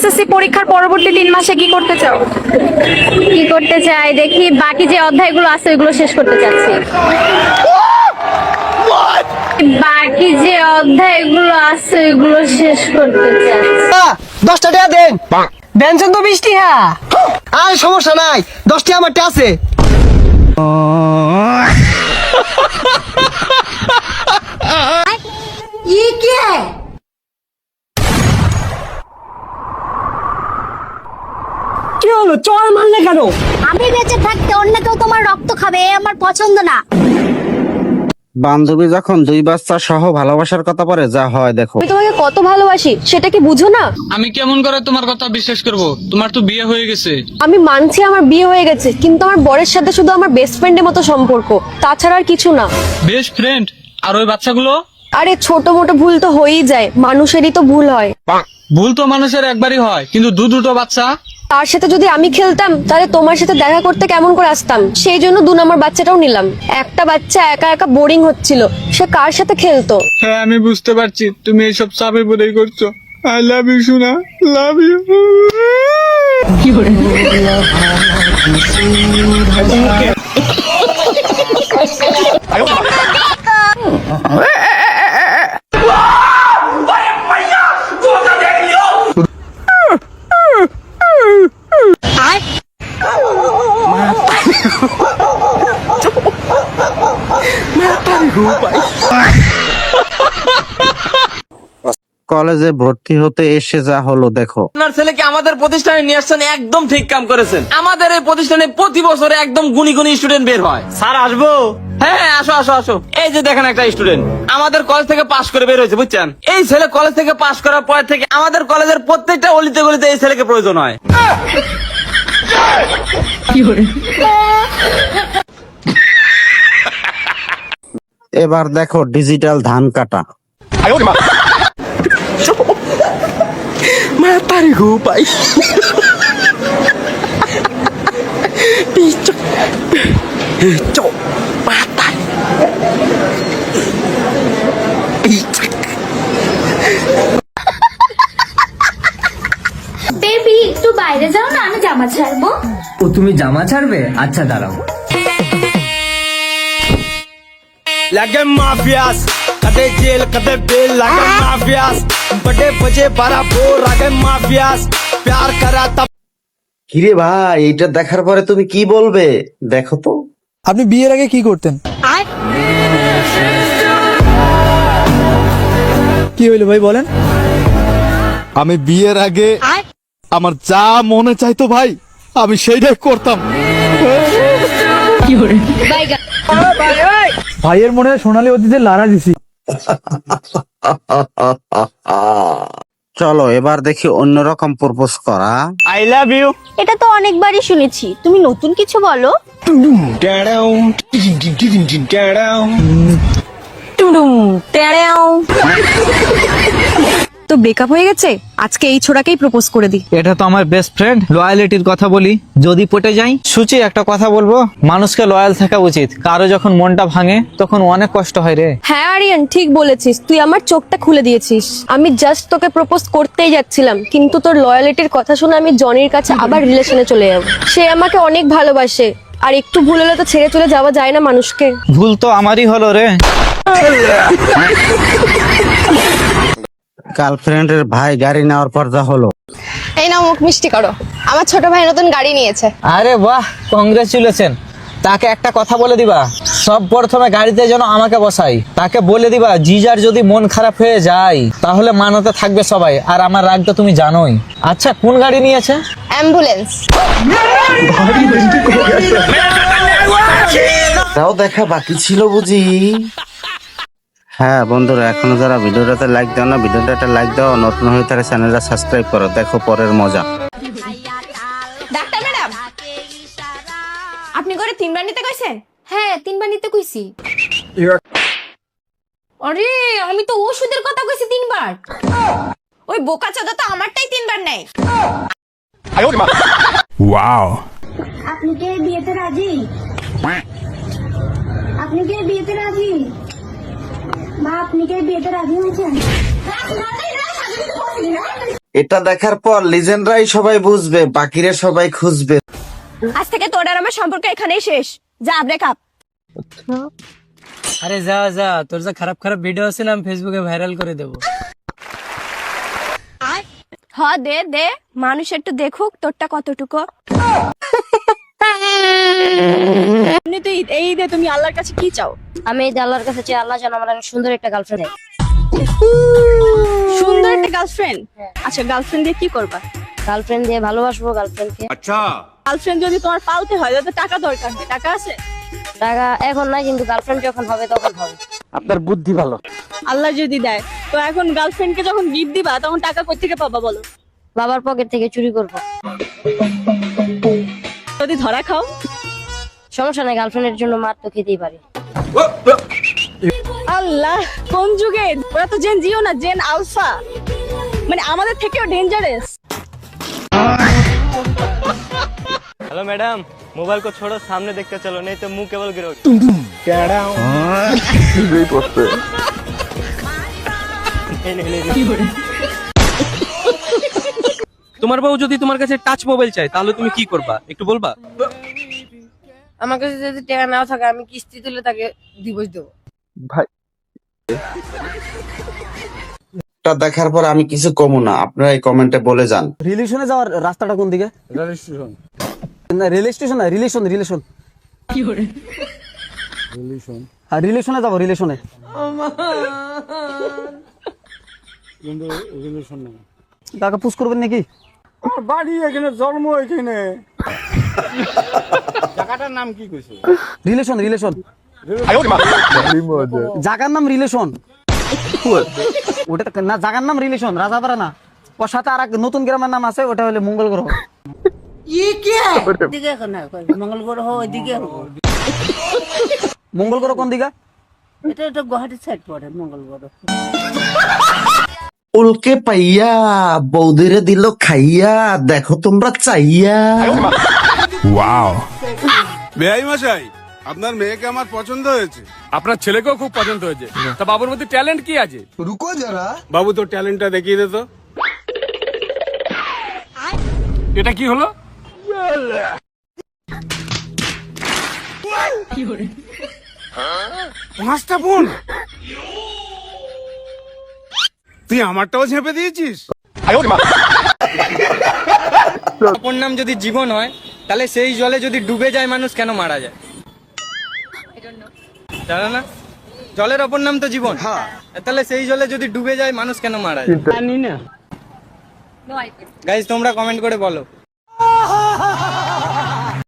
SSC পরীক্ষার পরবর্তী 3 মাসে কি করতে চাও? কি করতে চাই দেখি, বাকি যে অধ্যায়গুলো আছে ওইগুলো শেষ করতে চাচ্ছি। বাকি যে অধ্যায়গুলো আছে ওইগুলো শেষ করতে চাচ্ছি। 10টা টাকা দেন। দেনছেন তো 20 টাকা। আর সমস্যা নাই, 10 টাকা আমারটা আছে। ये क्या है? কি হলো, চল মারলে কেন? আমি বেঁচে থাকতে অন্য কেউ তোমার রক্ত খাবে এ আমার পছন্দ না। বান্ধবী যখন 2 বাচ্চা সহ ভালোবাসার কথা বলে যা হয় দেখো। আমি তোমাকে কত ভালোবাসি সেটা কি বুঝো না? আমি কেমন করে তোমার কথা বিশ্বাস করব? তোমার তো বিয়ে হয়ে গেছে। আমি মানছি আমার বিয়ে হয়ে গেছে, কিন্তু আমার বরের সাথে শুধু আমার বেস্ট ফ্রেন্ডের মতো সম্পর্ক, তাছাড়া আর কিছু না। Best friend? আর ওই বাচ্চাগুলো? আরে ছোট মোটো ভুল তো হয়েই যায়, মানুষেরই তো ভুল হয়। ভুল তো মানুষের একবারই হয়, কিন্তু দুটো বাচ্চা? তার সাথে যদি আমি খেলতাম তাহলে তোমার সাথে দেখা করতে কেমন করে আসতাম, সেই জন্য 2 নম্বর বাচ্চাটাও নিলাম। একটা বাচ্চা একা একা বোরিং হচ্ছিল, সে কার সাথে খেলতো? হ্যাঁ আমি বুঝতে পারছি তুমি এইসব চাপে পড়েই করছো। আই লাভ ইউ সোনা, লাভ ইউ। কলেজে ভর্তি হতে এসে যা হলো দেখো। আপনার ছেলেকে আমাদের প্রতিষ্ঠানে নিয়ে আসছেন, একদম ঠিক কাম করেছেন। আমাদের এই প্রতিষ্ঠানে প্রতি বছরে একদম গুণী গুণী স্টুডেন্ট বের হয়। স্যার আসবো? হ্যাঁ হ্যাঁ, আসো আসো আসো। এই যে দেখেন একটা স্টুডেন্ট আমাদের কলেজ থেকে পাশ করে বের হয়েছে, বুঝছেন? এই ছেলে কলেজ থেকে পাশ করার পর থেকে আমাদের কলেজের প্রত্যেকটা অলিতে গলিতে এই ছেলেকে প্রয়োজন হয়। এবার দেখো ডিজিটাল ধান কাটা। মাতারি গো ভাই। পিচক পিচক মাতারি পিচক। বেবি একটু বাইরে যাও না, আমি জামা ছাড়বো। ও তুমি জামা ছাড়বে? আচ্ছা দাঁড়াও। लगे माफियास कदे जेल कदे बेल, लगे माफियास बड़े बजे बड़ा बोर, लगे माफियास प्यार करा तब। কিরে ভাই, এটা দেখার পরে তুমি কি বলবে দেখো তো। আপনি বিয়ের আগে কি করতেন? কি হইলো ভাই বলেন? আমি বিয়ের আগে আমার যা মনে চাইতো ভাই আমি সেইটাই করতাম। ভাইয়ের মনে হয় সোনালী অতীতে লারা দিছি। চলো এবার দেখি অন্যরকম প্রপোজ করা। I love you. এটা তো অনেকবারই শুনেছি, তুমি নতুন কিছু বলো। তো ব্রেকআপ হয়ে গেছে, আজকে এই ছোড়াকেই প্রপোজ করে দিই। এটা তো আমার বেস্ট ফ্রেন্ড, লয়ালিটির কথা বলি, যদি পটে যাই। সুচি একটা কথা বলবো, মানুষকে লয়াল থাকা উচিত। কারো যখন মনটা ভাঙে তখন অনেক কষ্ট হয় রে। হ্যাঁ আরিয়ান, ঠিক বলেছিস, তুই আমার চোখটা খুলে দিয়েছিস। আমি জাস্ট তোকে প্রপোজ করতেই যাচ্ছিলাম, কিন্তু তোর লয়ালিটির কথা শুনে আমি জনির কাছে আবার রিলেশনে চলে যাব। সে আমাকে অনেক ভালোবাসে, আর একটু ভুল হলে তো ছেড়ে চলে যাওয়া যায় না মানুষকে। ভুল তো আমারই হলো রে। গার্লফ্রেন্ডের ভাই গাড়ি নেওয়ার পর যা হলো। এই নাও মুখ মিষ্টি করো, আমার ছোট ভাই নতুন গাড়ি নিয়েছে। আরে বাহ, কংগ্রেচুলেশন। তাকে একটা কথা বলে দিবা, সব প্রথমে গাড়িতে যেন আমাকে বসাই। তাকে বলে দিবা জিজার যদি মন খারাপ হয়ে যায় তাহলে মানাতে থাকবে সবাই, আর আমার রাগ তো তুমি জানোই। আচ্ছা কোন গাড়ি নিয়েছে? অ্যাম্বুলেন্স। তাও দেখা বাকি ছিল বুঝি। হ্যাঁ বন্ধুরা, এখনো যারা ভিডিওটাতে লাইক দাও না, ভিডিওটা একটা লাইক দাও, নতুন হয়ে তাহলে চ্যানেলটা সাবস্ক্রাইব করো। দেখো পরের মজা। ডাক্তার ম্যাডাম, আপনি করে 3 বার নিতে কইছেন? হ্যাঁ 3 বার নিতে কইছি। আরে আমি তো ওষুধের কথা কইছি 3 বার। ওই বোকা চোদা তো আমারটাই 3 বার নেয়। ওয়াও। আপনি কি বিয়েতে রাজি? আপনি কি বিয়েতে রাজি? মা আপনি কি বিয়েতে রাজি হয়েছেন? এটা দেখার পর লিজেন্ডরাই সবাই বুঝবে, বাকিরা সবাই খুঁজবে। আজ থেকে তোর আর আমার সম্পর্ক এখানেই শেষ। যা ব্রেকআপ। আরে যা যা, তোর যা খারাপ খারাপ ভিডিও আছে না, আমি ফেসবুকে ভাইরাল করে দেবো। হ দে দে, মানুষ একটু দেখুক তোরটা কতটুকু। তুই এই দে, তুমি আল্লাহর কাছে কি চাও? আমি এই যে আল্লাহর কাছে চাই, আল্লাহ যেন আমার অনেক সুন্দর একটা গার্লফ্রেন্ড দেয়। সুন্দর একটা গার্লফ্রেন্ড? আচ্ছা, গার্লফ্রেন্ড দিয়ে কি করবা? গার্লফ্রেন্ড দিয়ে ভালোবাসবো গার্লফ্রেন্ডকে। গার্লফ্রেন্ড যদি তোমার পালতে হয় তাহলে টাকা দরকার নেই। টাকা আছে? টাকা এখন নাই, কিন্তু গার্লফ্রেন্ড যখন হবে তখন হবে। আপনার বুদ্ধি ভালো। আল্লাহ যদি দেয় তো এখন গার্লফ্রেন্ডকে যখন গিফট দিবা তখন টাকা কই থেকে পাবা বলো? বাবার পকেট থেকে চুরি করবো। যদি ধরা খাও? সমস্যা নাই, গার্লফ্রেন্ডের জন্য মার তো খেতেই পারি। আল্লাহ, কোন যুগে? ওরা তো জেন জিও না, জেন আলফা, মানে আমাদের থেকেও ডেঞ্জারাস। हेलो मैडम, मोबाइल को छोड़ो, सामने देखते चलो, नहीं तो मुंह केवल गिरो। তোমার বউ যদি তোমার কাছে টাচ মোবাইল চাই তাহলে তুমি কি করবা একটু বলবা? আমার কাছে যদি টাকা নাও থাকে, আমি কিস্তি তুলে তাকে ডিভোর্স দেবো। এটা দেখার পর আমি কিছু কমু না, আপনারা এই কমেন্টে বলে যান। রিলেশনে যাওয়ার রাস্তাটা কোন দিকে? রেল স্টেশন না, রিলেশন। কি করে রিলেশন? হ্যাঁ, রিলেশনে যাবো, রিলেশনে। কাকা পুশ করবেন নাকি? বাড়ি এখানে, জন্ম এখানে। জায়গাটার নাম কি কইছো? রিলেশন। জায়গার নাম রিলেশন। ওটা না, জায়গার নাম রিলেশন, রাজাপাড়া না। ওর সাথে আর এক নতুন গ্রামের নাম আছে, ওটা হলো মঙ্গল গ্রহ। মঙ্গল গ্রহ কোন দিকে? এটা গুয়াহাটির সাইড পড়ে মঙ্গল গ্রহ। উল্কে পাইয়া বৌদিরে দিল খাইয়া, দেখো তোমরা চাইয়া। বেআই মশাই, আপনার মেয়েকে আমার পছন্দ হয়েছে। আপনার ছেলেকেও খুব পছন্দ হয়েছে। তা বাবুর মধ্যে ট্যালেন্ট কি আছে? রুকো যারা, বাবু তোর ট্যালেন্টটা দেখিয়ে দে তো। এটা কি হলো? পাঁচটা বোন, তুই আমারটাও ঝেপে দিয়েছিস। অপর নাম যদি জীবন হয়, তাহলে সেই জলে যদি ডুবে যায় মানুষ কেন মারা যায়? জানো না? জলের অপর নাম তো জীবন। তাহলে সেই জলে যদি ডুবে যায় মানুষ কেন মারা যায়? জানি না। গাইস, তোমরা কমেন্ট করে বলো।